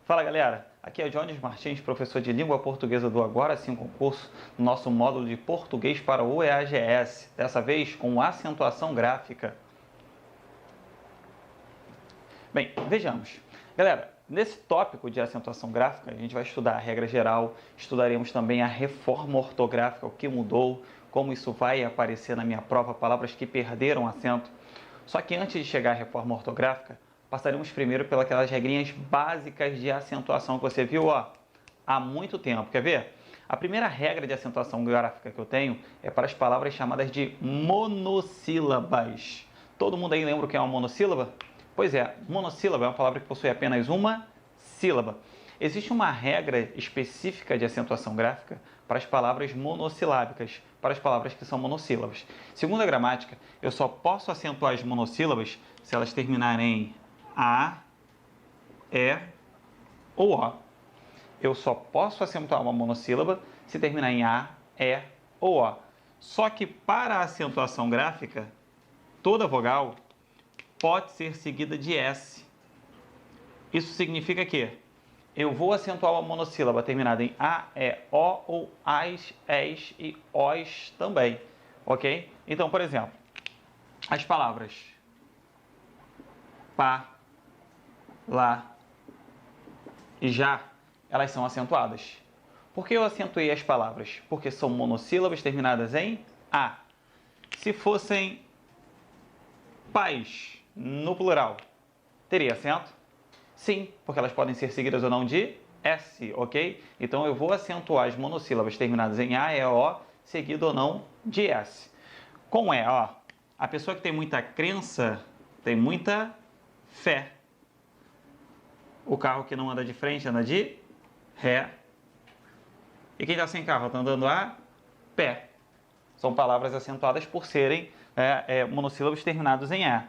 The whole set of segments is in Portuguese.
Fala galera, aqui é o Jones Martins, professor de língua portuguesa do Agora Sim Concurso, no nosso módulo de português para o EAGS, dessa vez com acentuação gráfica. Bem, vejamos. Galera, nesse tópico de acentuação gráfica, a gente vai estudar a regra geral, estudaremos também a reforma ortográfica, o que mudou, como isso vai aparecer na minha prova, palavras que perderam acento. Só que antes de chegar à reforma ortográfica, passaremos primeiro pelas regrinhas básicas de acentuação que você viu há muito tempo. Quer ver? A primeira regra de acentuação gráfica que eu tenho é para as palavras chamadas de monossílabas. Todo mundo aí lembra o que é uma monossílaba? Pois é, monossílaba é uma palavra que possui apenas uma sílaba. Existe uma regra específica de acentuação gráfica para as palavras monossilábicas, para as palavras que são monossílabas. Segundo a gramática, eu só posso acentuar as monossílabas se elas terminarem em A, E ou O. Eu só posso acentuar uma monossílaba se terminar em A, E ou O. Só que para a acentuação gráfica, toda vogal pode ser seguida de S. Isso significa que eu vou acentuar uma monossílaba terminada em A, E, O ou AS, ES e OS também, ok? Então, por exemplo, as palavras pá, lá e já, elas são acentuadas. Por que eu acentuei as palavras? Porque são monossílabas terminadas em A. Se fossem pais, no plural, teria acento? Sim, porque elas podem ser seguidas ou não de S, ok? Então eu vou acentuar as monossílabas terminadas em A, E, O, seguido ou não de S. Com E, ó, a pessoa que tem muita crença tem muita fé. O carro que não anda de frente anda de ré. E quem está sem carro está andando a pé. São palavras acentuadas por serem monossílabos terminados em E.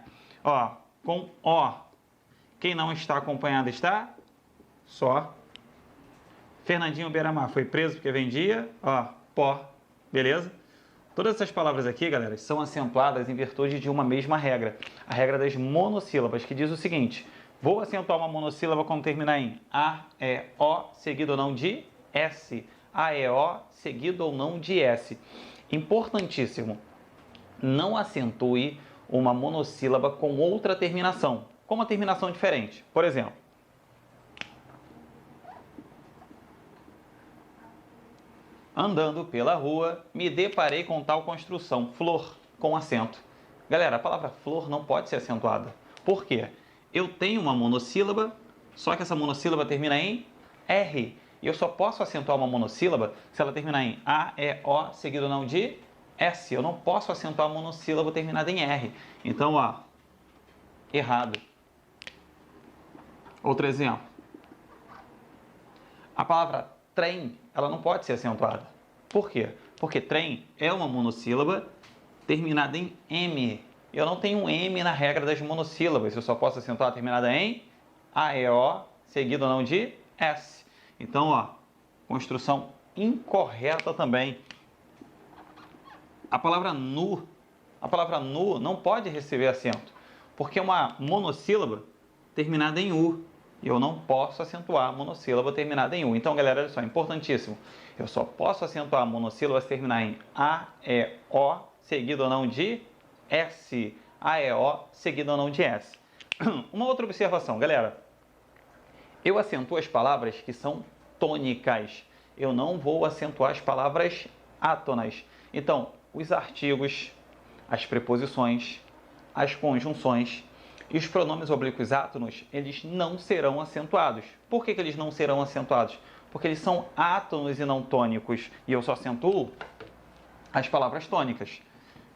Ó, com O, quem não está acompanhado está só. Fernandinho Beiramar foi preso porque vendia, pó, beleza? Todas essas palavras aqui, galera, são acentuadas em virtude de uma mesma regra. A regra das monossílabas, que diz o seguinte: vou acentuar uma monossílaba quando terminar em A, E, O, seguido ou não de S. A, E, O, seguido ou não de S. Importantíssimo, não acentue uma monossílaba com outra terminação, com uma terminação diferente. Por exemplo, andando pela rua, me deparei com tal construção, flor, com acento. Galera, a palavra flor não pode ser acentuada. Por quê? Eu tenho uma monossílaba, só que essa monossílaba termina em R. E eu só posso acentuar uma monossílaba se ela terminar em A, E, O, seguido ou não de S. Eu não posso acentuar a monossílaba terminada em R. Então, errado. Outro exemplo. A palavra trem, ela não pode ser acentuada. Por quê? Porque trem é uma monossílaba terminada em M. Eu não tenho um M na regra das monossílabas. Eu só posso acentuar terminada em A, E, O, seguido ou não de S. Então, construção incorreta também. A palavra nu não pode receber acento, porque é uma monossílaba terminada em U. E eu não posso acentuar a monossílaba terminada em U. Então, galera, olha só, importantíssimo. Eu só posso acentuar a monossílaba se terminar em A, E, O, seguido ou não de S. A, E, O, seguido ou não de S. Uma outra observação, galera. Eu acentuo as palavras que são tônicas. Eu não vou acentuar as palavras átonas. Então, os artigos, as preposições, as conjunções e os pronomes oblíquos átonos, eles não serão acentuados. Por que eles não serão acentuados? Porque eles são átonos e não tônicos. E eu só acentuo as palavras tônicas.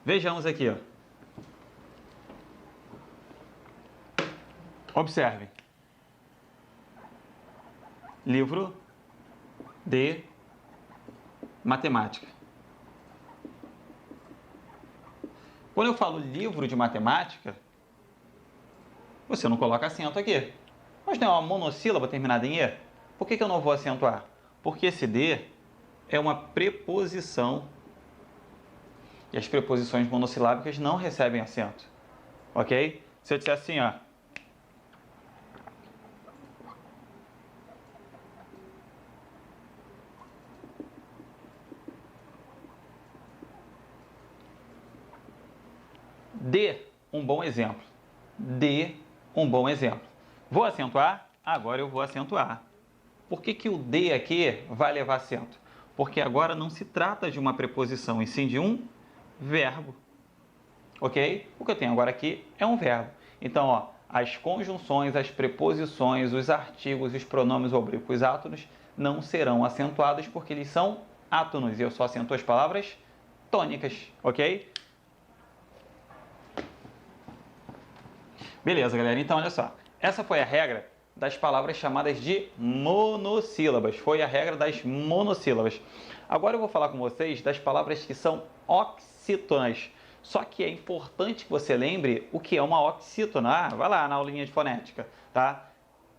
Vejamos aqui. Observe. Livro de matemática. Quando eu falo livro de matemática, você não coloca acento aqui. Mas não é uma monossílaba terminada em E? Por que eu não vou acentuar? Porque esse D é uma preposição. E as preposições monossilábicas não recebem acento. Ok? Se eu disser assim, Dê um bom exemplo. Dê um bom exemplo. Vou acentuar? Agora eu vou acentuar. Por que o de aqui vai levar acento? Porque agora não se trata de uma preposição, e sim de um verbo. Ok? O que eu tenho agora aqui é um verbo. Então, ó, as conjunções, as preposições, os artigos, os pronomes oblíquos átonos não serão acentuados porque eles são átonos. E eu só acentuo as palavras tônicas. Ok? Beleza, galera. Então, olha só. Essa foi a regra das palavras chamadas de monossílabas. Foi a regra das monossílabas. Agora eu vou falar com vocês das palavras que são oxítonas. Só que é importante que você lembre o que é uma oxítona. Ah, vai lá na aulinha de fonética, tá?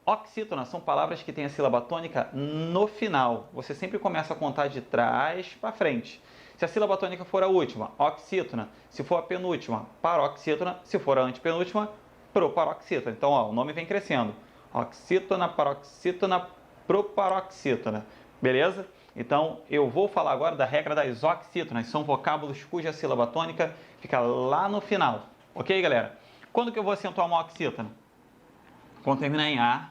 Oxítonas são palavras que têm a sílaba tônica no final. Você sempre começa a contar de trás para frente. Se a sílaba tônica for a última, oxítona. Se for a penúltima, paroxítona. Se for a antepenúltima, proparoxítona. Então, ó, o nome vem crescendo. Oxítona, paroxítona, proparoxítona. Beleza? Então, eu vou falar agora da regra das oxítonas. São vocábulos cuja sílaba tônica fica lá no final. Ok, galera? Quando que eu vou acentuar uma oxítona? Quando terminar em A,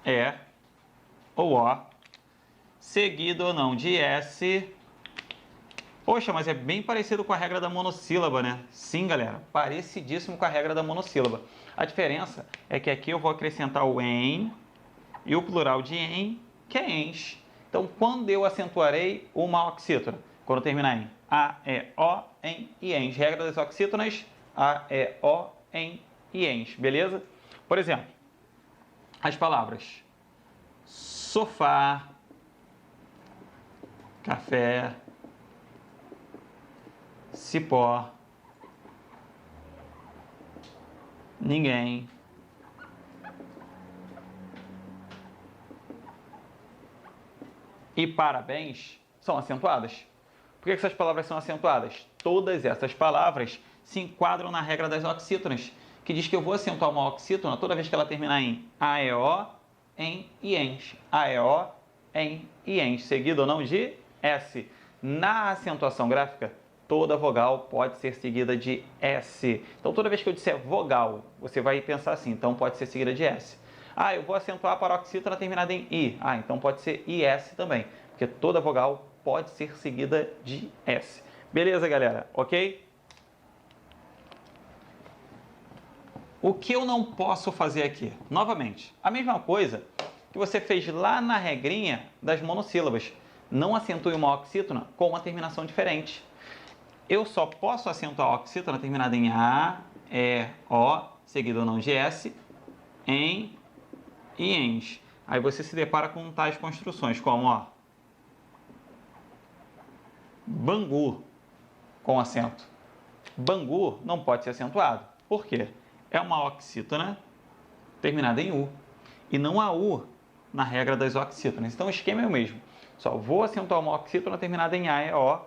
E ou O, seguido ou não de S. Poxa, mas é bem parecido com a regra da monossílaba, né? Sim, galera, parecidíssimo com a regra da monossílaba. A diferença é que aqui eu vou acrescentar o em e o plural de em, que é ens. Então, quando eu acentuarei uma oxítona? Quando terminar em A, E, O, em e ens. Regra das oxítonas, A, E, O, em e ens. Beleza? Por exemplo, as palavras sofá, café, cipó, ninguém, e parabéns são acentuadas. Por que essas palavras são acentuadas? Todas essas palavras se enquadram na regra das oxítonas, que diz que eu vou acentuar uma oxítona toda vez que ela terminar em A, E, O, em e ens. A, E, O, em e ens, seguido ou não de S. Na acentuação gráfica, toda vogal pode ser seguida de S. Então, toda vez que eu disser vogal, você vai pensar assim, então pode ser seguida de S. Ah, eu vou acentuar a paroxítona terminada em I. Ah, então pode ser IS também, porque toda vogal pode ser seguida de S. Beleza, galera? Ok? O que eu não posso fazer aqui? Novamente, a mesma coisa que você fez lá na regrinha das monossílabas. Não acentue uma oxítona com uma terminação diferente. Eu só posso acentuar a oxítona terminada em A, E, O, seguido ou não de S, em e ens. Aí você se depara com tais construções como, ó, Bangu, com acento. Bangu não pode ser acentuado. Por quê? É uma oxítona terminada em U. E não há U na regra das oxítonas. Então o esquema é o mesmo. Só vou acentuar uma oxítona terminada em A, E, O,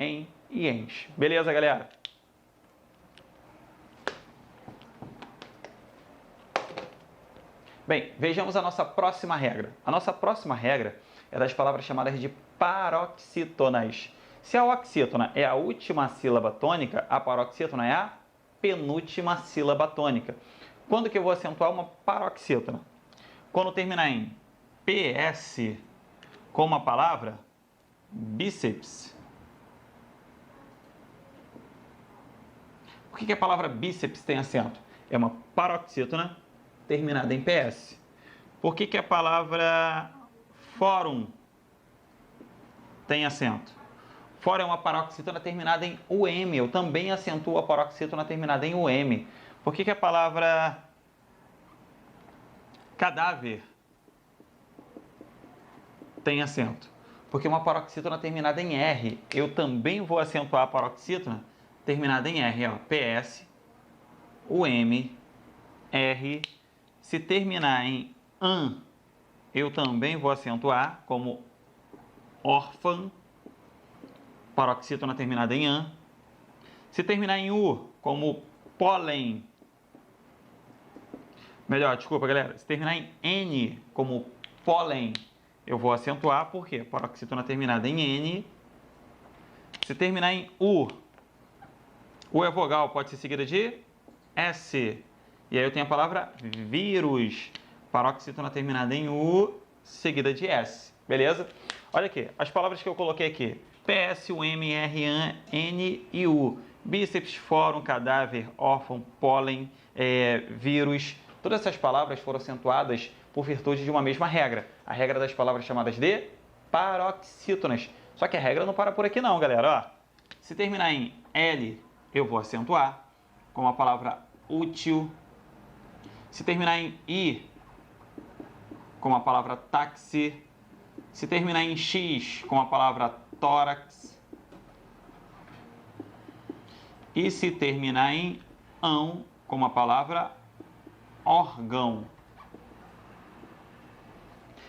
em e ens. Beleza, galera? Bem, vejamos a nossa próxima regra. A nossa próxima regra é das palavras chamadas de paroxítonas. Se a oxítona é a última sílaba tônica, a paroxítona é a penúltima sílaba tônica. Quando que eu vou acentuar uma paroxítona? Quando terminar em PS, como a palavra bíceps. Por que a palavra bíceps tem acento? É uma paroxítona terminada em PS. Por que a palavra fórum tem acento? Fórum é uma paroxítona terminada em UM. Eu também acentuo a paroxítona terminada em UM. Por que a palavra cadáver tem acento? Porque é uma paroxítona terminada em R. Eu também vou acentuar a paroxítona terminada em R. Ó. PS, UM, R. Se terminar em AN, eu também vou acentuar como órfã, paroxítona terminada em AN. Se terminar em U, como pólen. Melhor, desculpa, galera. Se terminar em N, como pólen, eu vou acentuar, porque paroxítona terminada em N. Se terminar em U, U é vogal, pode ser seguida de S. E aí eu tenho a palavra vírus. Paroxítona terminada em U, seguida de S. Beleza? Olha aqui, as palavras que eu coloquei aqui. PS, UM, RAN, N e U. Bíceps, fórum, cadáver, órfão, pólen, vírus. Todas essas palavras foram acentuadas por virtude de uma mesma regra. A regra das palavras chamadas de paroxítonas. Só que a regra não para por aqui não, galera. Ó, se terminar em L, eu vou acentuar, como a palavra útil. Se terminar em I, como a palavra táxi. Se terminar em X, como a palavra tórax. E se terminar em ão, como a palavra órgão.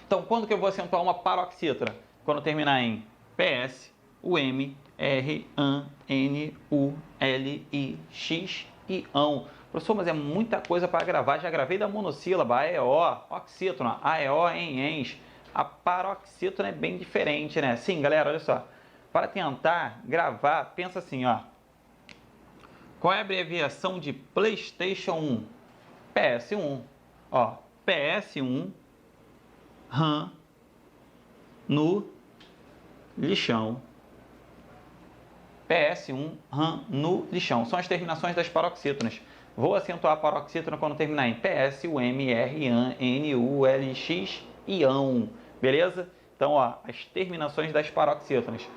Então, quando que eu vou acentuar uma paroxítona? Quando terminar em PS, UM, R, AN, N, U, L, I, X e ão. Professor, mas é muita coisa para gravar. Já gravei da monossílaba, AEO, oxítona, AEO em ENS. A paroxítona é bem diferente, né? Sim, galera, olha só. Para tentar gravar, pensa assim, ó. Qual é a abreviação de PlayStation 1? PS1. Ó, PS1, RAM, no lixão. PS1, RAM, no lixão. São as terminações das paroxítonas. Vou acentuar a paroxítona quando terminar em PS, UM, R, AN, N, U, L, X e ão. Beleza? Então, ó, as terminações das paroxítonas.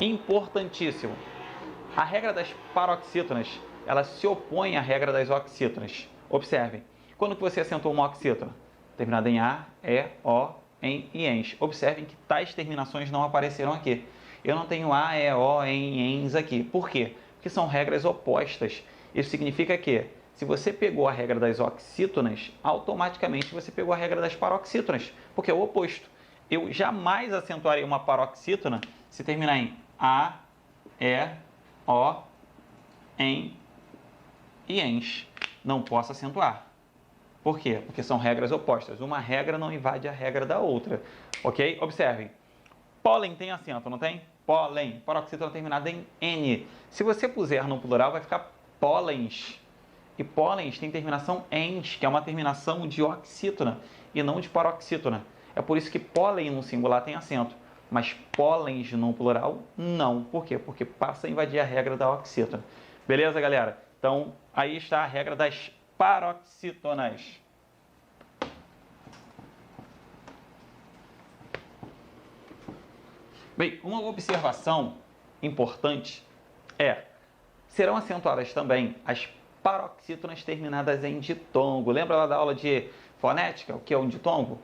Importantíssimo. A regra das paroxítonas, ela se opõe à regra das oxítonas. Observem. Quando que você acentuou uma oxítona? Terminada em A, E, O, em iens. Observem que tais terminações não apareceram aqui. Eu não tenho A, E, O, em ens aqui. Por quê? Porque são regras opostas. Isso significa que, se você pegou a regra das oxítonas, automaticamente você pegou a regra das paroxítonas, porque é o oposto. Eu jamais acentuarei uma paroxítona se terminar em A, E, O, em iens. Não posso acentuar. Por quê? Porque são regras opostas. Uma regra não invade a regra da outra. Ok? Observem. Pólen tem acento, não tem? Pólen. Paroxítona terminada em N. Se você puser no plural, vai ficar pólens. E pólens tem terminação ens, que é uma terminação de oxítona e não de paroxítona. É por isso que pólen no singular tem acento, mas pólens no plural não. Por quê? Porque passa a invadir a regra da oxítona. Beleza, galera? Então, aí está a regra das paroxítonas. Bem, uma observação importante é: serão acentuadas também as paroxítonas terminadas em ditongo. Lembra lá da aula de fonética, o que é um ditongo?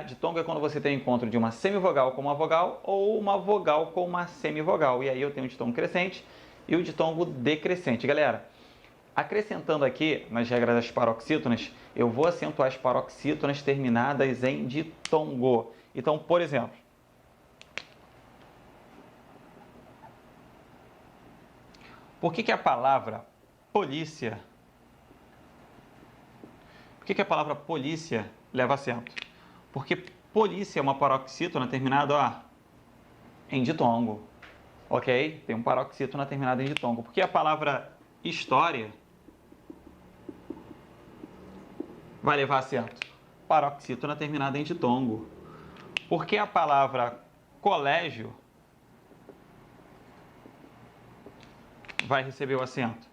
Ditongo é quando você tem o encontro de uma semivogal com uma vogal ou uma vogal com uma semivogal. E aí eu tenho o ditongo crescente e o ditongo decrescente. Galera, acrescentando aqui nas regras das paroxítonas, eu vou acentuar as paroxítonas terminadas em ditongo. Então, por exemplo, por que a palavra polícia, leva acento? Porque polícia é uma paroxítona terminada em ditongo. Ok? Tem um paroxítona terminada em ditongo. Porque a palavra história vai levar acento? Paroxítona terminada em ditongo. Porque a palavra colégio vai receber o acento?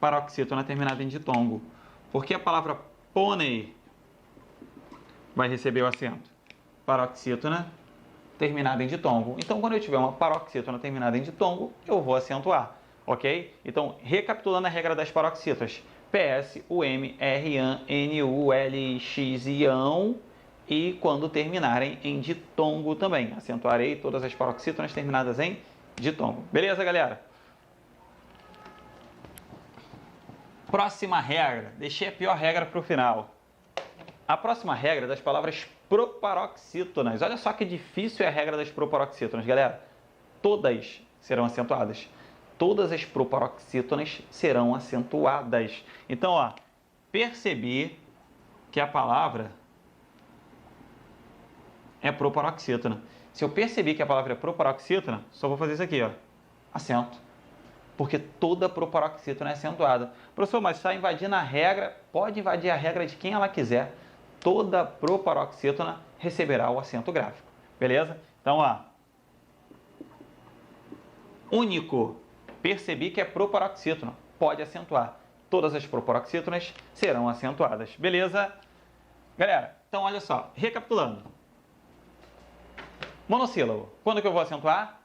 Paroxítona terminada em ditongo. Porque a palavra pônei vai receber o acento? Paroxítona terminada em ditongo. Então, quando eu tiver uma paroxítona terminada em ditongo, eu vou acentuar, ok? Então, recapitulando a regra das paroxítonas: PS, UM, R, AN, N, U, L, X e ão. E quando terminarem em ditongo também, acentuarei todas as paroxítonas terminadas em ditongo. Beleza, galera? Próxima regra. Deixei a pior regra para o final. A próxima regra é das palavras proparoxítonas. Olha só que difícil é a regra das proparoxítonas, galera. Todas serão acentuadas. Todas as proparoxítonas serão acentuadas. Então, percebi que a palavra é proparoxítona. Se eu perceber que a palavra é proparoxítona, só vou fazer isso aqui, acento. porque toda proparoxítona é acentuada. Professor, mas está invadindo a regra, pode invadir a regra de quem ela quiser. Toda proparoxítona receberá o acento gráfico. Beleza? Então, ó. Único. Percebi que é proparoxítona. Pode acentuar. Todas as proparoxítonas serão acentuadas. Beleza? Galera, então olha só. Recapitulando. Monossílabo. Quando que eu vou acentuar?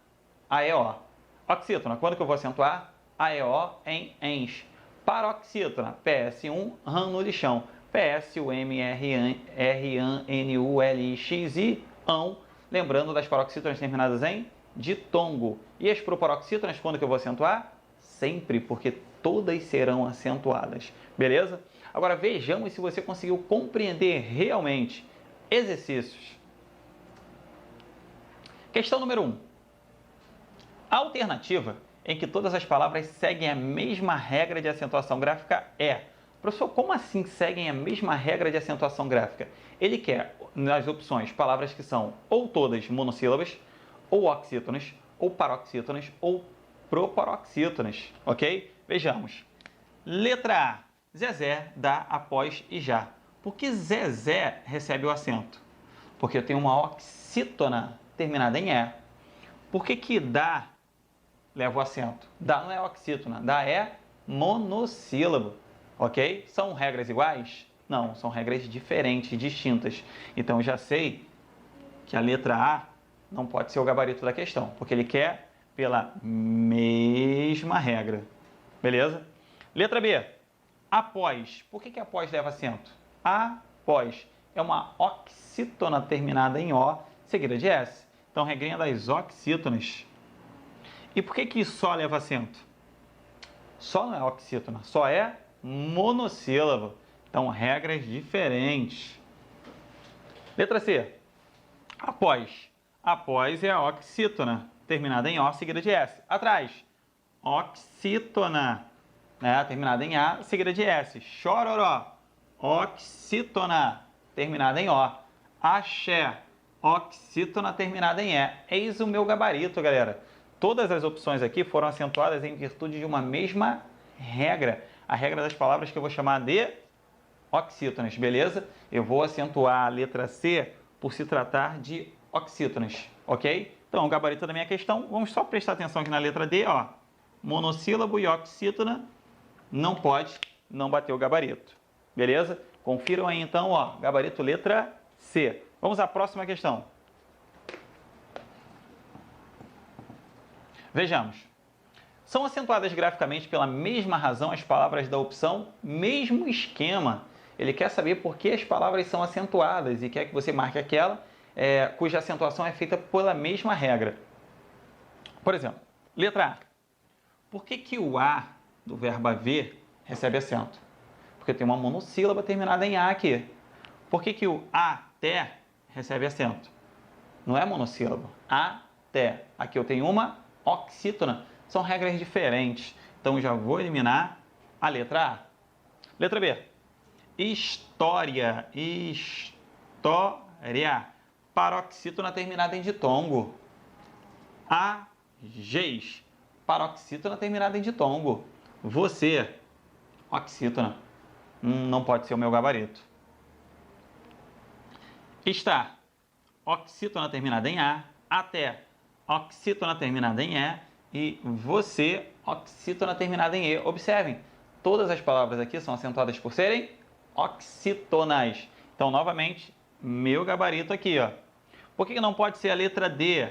AEO. Oxítona. Quando que eu vou acentuar? AEO em ENS. Paroxítona. PS1, RAM no lixão. PSUMRNULX ão. Lembrando das paroxítonas terminadas em ditongo. E as proparoxítonas, quando que eu vou acentuar? Sempre, porque todas serão acentuadas. Beleza? Agora vejamos se você conseguiu compreender realmente. Exercícios. Questão número 1. A alternativa em que todas as palavras seguem a mesma regra de acentuação gráfica é... Professor, como assim seguem a mesma regra de acentuação gráfica? Ele quer, nas opções, palavras que são ou todas monossílabas, ou oxítonas, ou paroxítonas, ou proparoxítonas, ok? Vejamos. Letra A. Zezé, dá, após e já. Por que Zezé recebe o acento? Porque eu tenho uma oxítona terminada em E. Por que dá leva o acento? Dá não é oxítona, dá é monossílabo. Ok? São regras iguais? Não, são regras diferentes, distintas. Então, já sei que a letra A não pode ser o gabarito da questão, porque ele quer pela mesma regra. Beleza? Letra B. Após. Por que após leva acento? Após é uma oxítona terminada em O, seguida de S. Então, regrinha das oxítonas. E por que só leva acento? Só não é oxítona, só é monossílabo. Então, regras diferentes. Letra C. Após. Após é a oxítona, terminada em O, seguida de S. Atrás. Oxítona, né, terminada em A, seguida de S. Chororó. Oxítona, terminada em O. Axé. Oxítona, terminada em E. Eis o meu gabarito, galera. Todas as opções aqui foram acentuadas em virtude de uma mesma regra. A regra das palavras que eu vou chamar de oxítonas, beleza? Eu vou acentuar a letra C por se tratar de oxítonas, ok? Então, o gabarito da minha questão, vamos só prestar atenção aqui na letra D, ó. Monossílabo e oxítona não pode, não bater o gabarito, beleza? Confiram aí então, ó, gabarito letra C. Vamos à próxima questão. Vejamos. São acentuadas graficamente pela mesma razão as palavras da opção mesmo esquema. Ele quer saber por que as palavras são acentuadas e quer que você marque aquela cuja acentuação é feita pela mesma regra. Por exemplo, letra A. Por que o A do verbo haver recebe acento? Porque tem uma monossílaba terminada em A aqui. Por que o até recebe acento? Não é monossílabo. Até. Aqui eu tenho uma oxítona. São regras diferentes. Então, já vou eliminar a letra A. Letra B. História. História. Paroxítona terminada em ditongo. Agês. Paroxítona terminada em ditongo. Você. Oxítona. Não pode ser o meu gabarito. Estar. Oxítona terminada em A. Até. Oxítona terminada em E. E você, oxítona terminada em E. Observem, todas as palavras aqui são acentuadas por serem oxítonas. Então, novamente, meu gabarito aqui, ó. Por que não pode ser a letra D?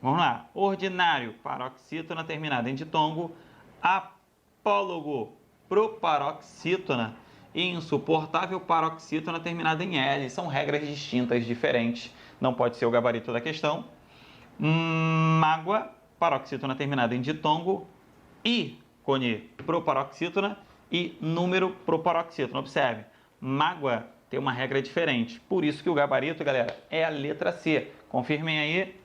Vamos lá. Ordinário, paroxítona terminada em ditongo. Apólogo, proparoxítona. E insuportável, paroxítona terminada em L. São regras distintas, diferentes. Não pode ser o gabarito da questão. Mágoa, paroxítona terminada em ditongo, ícone, proparoxítona e número proparoxítona. Observe, mágoa tem uma regra diferente. Por isso que o gabarito, galera, é a letra C. Confirmem aí.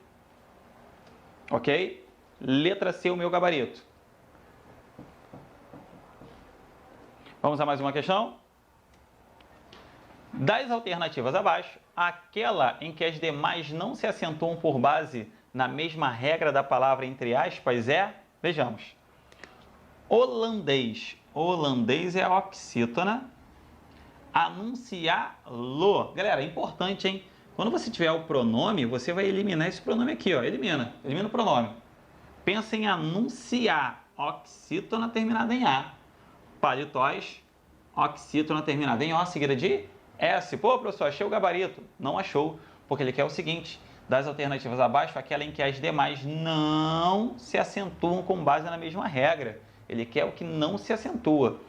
Ok? Letra C, o meu gabarito. Vamos a mais uma questão? Das alternativas abaixo, aquela em que as demais não se acentuam por base na mesma regra da palavra entre aspas é, vejamos, Holandês. Holandês é oxítona. Anunciá-lo. Galera, é importante, hein? Quando você tiver o pronome, você vai eliminar esse pronome aqui, ó. Elimina o pronome. Pensa em anunciar. Oxítona terminada em A. Paletós, oxítona terminada em O, seguida de S. Pô, professor, achei o gabarito. Não achou, porque ele quer o seguinte: das alternativas abaixo, aquela em que as demais não se acentuam com base na mesma regra. Ele quer o que não se acentua.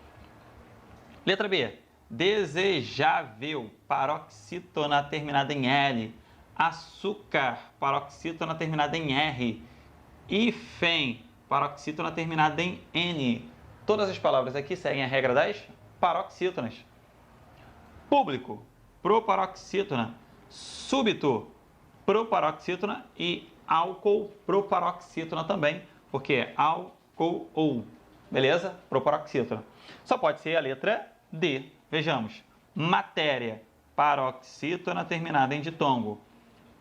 Letra B. Desejável, paroxítona terminada em L. Açúcar, paroxítona terminada em R. Hífen, paroxítona terminada em N. Todas as palavras aqui seguem a regra das paroxítonas. Público, proparoxítona. Súbito, proparoxítona. E álcool, proparoxítona também, porque é álcool. Beleza? Proparoxítona. Só pode ser a letra D. Vejamos. Matéria, paroxítona terminada em ditongo.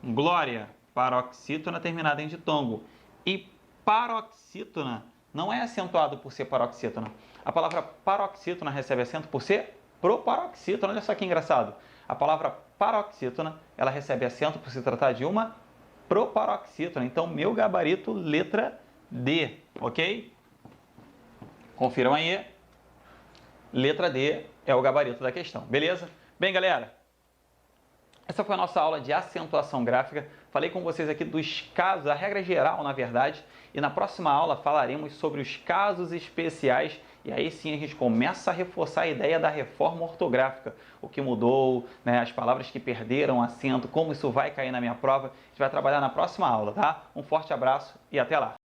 Glória, paroxítona terminada em ditongo. E paroxítona não é acentuado por ser paroxítona. A palavra paroxítona recebe acento por ser proparoxítona. Olha só que engraçado. A palavra paroxítona, ela recebe acento por se tratar de uma proparoxítona. Então, meu gabarito, letra D, ok? Confiram aí. Letra D é o gabarito da questão, beleza? Bem, galera, essa foi a nossa aula de acentuação gráfica. Falei com vocês aqui dos casos, a regra geral, na verdade, e na próxima aula falaremos sobre os casos especiais, e aí sim a gente começa a reforçar a ideia da reforma ortográfica, o que mudou, né, as palavras que perderam acento, como isso vai cair na minha prova. A gente vai trabalhar na próxima aula, tá? Um forte abraço e até lá!